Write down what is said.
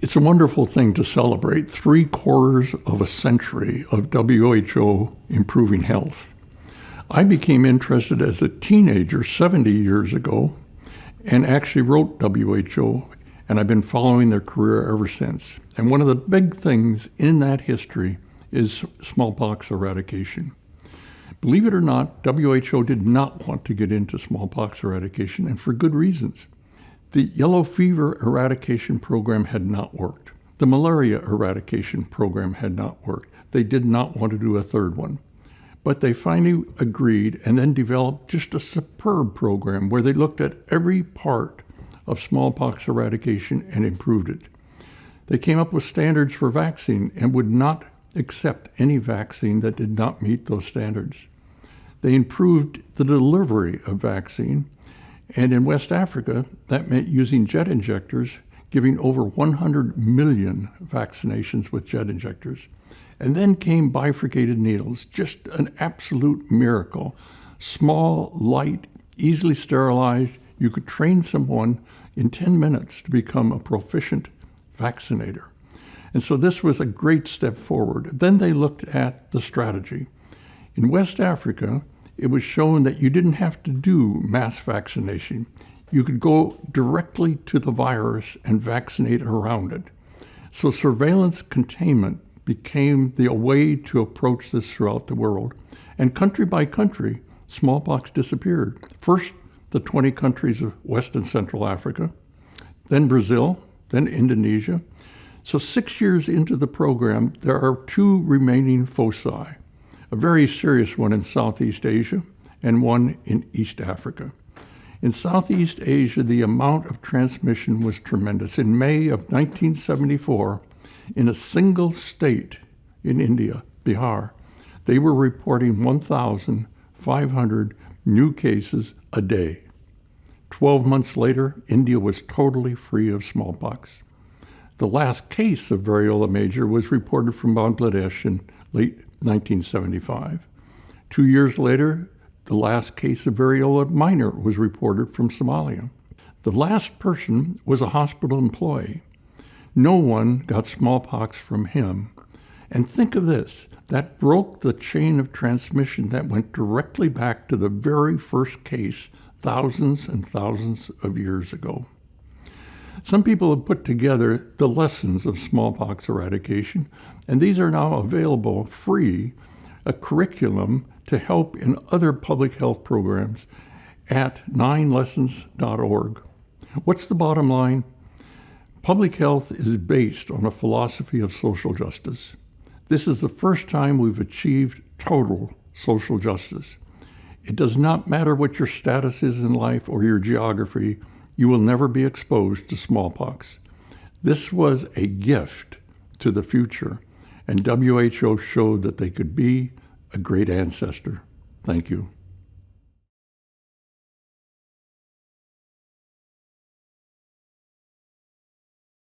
It's a wonderful thing to celebrate 3/4 of a century of WHO improving health. I became interested as a teenager 70 years ago and actually wrote WHO, and I've been following their career ever since. And one of the big things in that history is smallpox eradication. Believe it or not, WHO did not want to get into smallpox eradication, and for good reasons. The yellow fever eradication program had not worked. The malaria eradication program had not worked. They did not want to do a third one. But they finally agreed and then developed just a superb program where they looked at every part of smallpox eradication and improved it. They came up with standards for vaccine and would not accept any vaccine that did not meet those standards. They improved the delivery of vaccine, and in West Africa, that meant using jet injectors, giving over 100 million vaccinations with jet injectors. And then came bifurcated needles, just an absolute miracle. Small, light, easily sterilized. You could train someone in 10 minutes to become a proficient vaccinator. And so this was a great step forward. Then they looked at the strategy. In West Africa, it was shown that you didn't have to do mass vaccination. You could go directly to the virus and vaccinate around it. So surveillance containment became the way to approach this throughout the world. And country by country, smallpox disappeared. First, the 20 countries of West and Central Africa, then Brazil, then Indonesia. So 6 years into the program, there are 2 remaining foci, a very serious one in Southeast Asia and one in East Africa. In Southeast Asia, the amount of transmission was tremendous. In May of 1974, in a single state in India, Bihar, they were reporting 1,500 new cases a day. 12 months later, India was totally free of smallpox. The last case of variola major was reported from Bangladesh in late 1975. 2 years later, the last case of variola minor was reported from Somalia. The last person was a hospital employee. No one got smallpox from him. And think of this, that broke the chain of transmission that went directly back to the very first case thousands and thousands of years ago. Some people have put together the lessons of smallpox eradication, and these are now available free, a curriculum to help in other public health programs at 9lessons.org. What's the bottom line? Public health is based on a philosophy of social justice. This is the first time we've achieved total social justice. It does not matter what your status is in life or your geography, you will never be exposed to smallpox. This was a gift to the future, and WHO showed that they could be a great ancestor. Thank you.